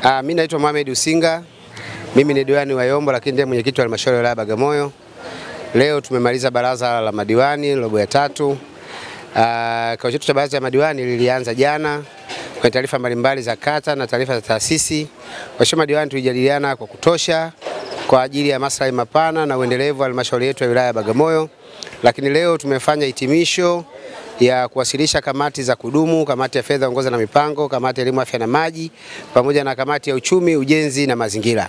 Mimi naitwa Mohamed Usinga. Mimi ni diwani wa Yombo lakini ndiye mwenyekiti wa halmashauri ya wilaya Bagamoyo. Leo tumemaliza baraza la madiwani robo ya 3. Kikao chetu cha baraza la madiwani lilianza jana kwa taarifa mbalimbali za kata na taarifa za taasisi. Waheshimiwa madiwani tulijadiliana kwa kutosha kwa ajili ya maslahi mapana na uendelevu wa halmashauri yetu ya wilaya ya Bagamoyo. Lakini leo tumefanya hitimisho ya kuwasilisha kamati za kudumu, kamati ya fedha, uongozi na mipango, kamati ya elimu, afya na maji, pamoja na kamati ya uchumi, ujenzi na mazingira.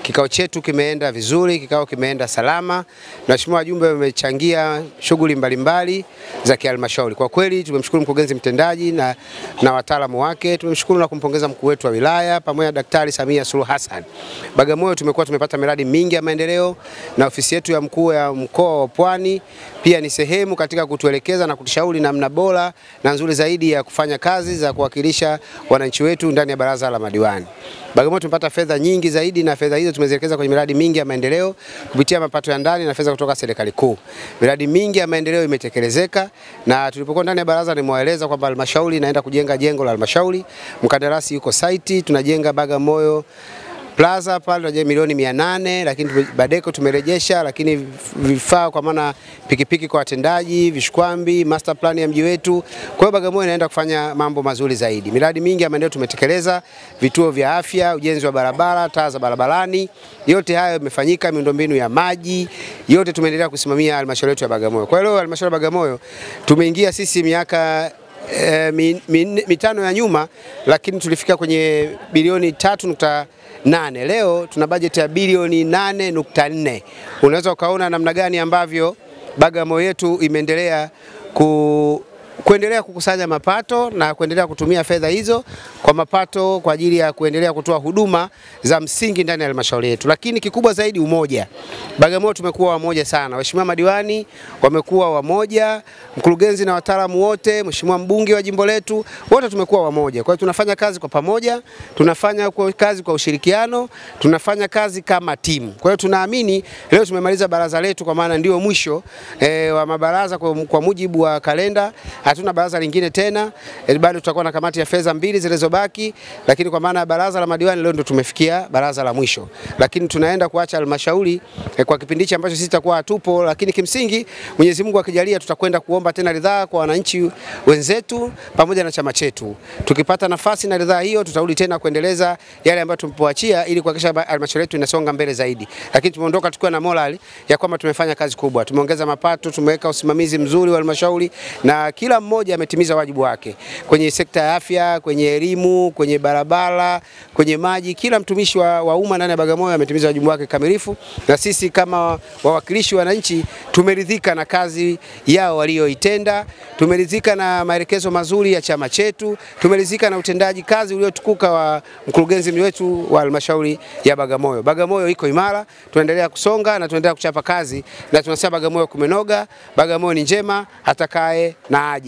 Kikao chetu kimeenda vizuri, kikao kimeenda salama, na waheshimiwa wajumbe wamechangia shughuli mbalimbali za kihalmashauri. Kwa kweli tumemshukuru mkurugenzi mtendaji na wataalamu wake, tumemshukuru na kumpongeza mkuu wetu wa wilaya pamoja na Daktari Samia Suluhu Hassan. Bagamoyo tumepata miradi mingi ya maendeleo, na ofisi yetu ya mkuu ya mkoa wa Pwani pia ni sehemu katika kutuelekeza na kutushauri namna bora na nzuri zaidi ya kufanya kazi za kuwakilisha wananchi wetu ndani ya baraza la madiwani. Bagamoyo tumepata fedha nyingi zaidi, na fedha hizo tumezielekeza kwenye miradi mingi ya maendeleo kupitia mapato ya ndani na fedha kutoka serikali kuu. Miradi mingi ya maendeleo imetekelezeka, na tulipokuwa ndani ya baraza nimewaeleza kwamba halmashauri inaenda kujenga jengo la halmashauri. Mkandarasi yuko site, tunajenga Bagamoyo Plaza pale tunajenga milioni 800, lakini Badeko tumerejesha, lakini vifaa kwa maana pikipiki kwa watendaji, vishikwambi, master plan ya mji wetu. Kwa hiyo Bagamoyo inaenda kufanya mambo mazuri zaidi. Miradi mingi ya maendeleo tumetekeleza, vituo vya afya, ujenzi wa barabara, taa za barabarani, yote hayo yamefanyika, miundombinu ya maji, yote tumeendelea kusimamia halmashauri yetu ya Bagamoyo. Kwa hiyo halmashauri ya Bagamoyo tumeingia sisi miaka mitano ya nyuma, lakini tulifika kwenye bilioni 3.8. Leo tuna bajeti ya bilioni 8.4. Unaweza ukaona namna gani ambavyo Bagamoyo yetu imeendelea kuendelea kukusanya mapato na kuendelea kutumia fedha hizo kwa mapato kwa ajili ya kuendelea kutoa huduma za msingi ndani ya halmashauri yetu. Lakini kikubwa zaidi umoja. Bagamoyo tumekuwa wamoja sana. Waheshimiwa madiwani wamekuwa wamoja, mkurugenzi na wataalamu wote, mheshimiwa mbunge wa jimbo letu, wote tumekuwa wamoja. Kwa hiyo tunafanya kazi kwa pamoja, tunafanya kazi kwa ushirikiano, tunafanya kazi kama timu. Kwa hiyo tunaamini leo tumemaliza baraza letu, kwa maana ndio mwisho wa mabaraza kwa mujibu wa kalenda. Hatuna baraza lingine tena, bado tutakuwa na kamati ya fedha 2 zilizobaki, lakini kwa maana baraza la madiwani leo ndio tumefikia baraza la mwisho. Lakini tunaenda kuacha halmashauri kwa kipindi ambacho sisi tutakuwa hatupo, lakini kimsingi Mwenyezi Mungu akijalia tutakwenda kuomba tena ridhaa kwa wananchi wenzetu pamoja na chama chetu. Tukipata nafasi na ridhaa hiyo tutarudi tena kuendeleza yale ambayo tumepoachia ili kuhakikisha halmashauri yetu inasonga mbele zaidi. Lakini tumeondoka tukiwa na morali ya kwamba tumefanya kazi kubwa. Tumeongeza mapato, tumeweka usimamizi mzuri wa halmashauri, na kila mmoja ametimiza wajibu wake kwenye sekta ya afya, kwenye elimu, kwenye barabara, kwenye maji. Kila mtumishi wa umma ndani ya Bagamoyo ametimiza wajibu wake kamilifu, na sisi kama wawakilishi wa wananchi tumeridhika na kazi yao walioitenda, tumeridhika na maelekezo mazuri ya chama chetu, tumeridhika na utendaji kazi uliotukuka wa mkurugenzi wetu wa halmashauri ya Bagamoyo. Bagamoyo iko imara, tunaendelea kusonga na tunaendelea kuchapa kazi, na tunasema Bagamoyo kumenoga, Bagamoyo ni njema, atakaye na aje.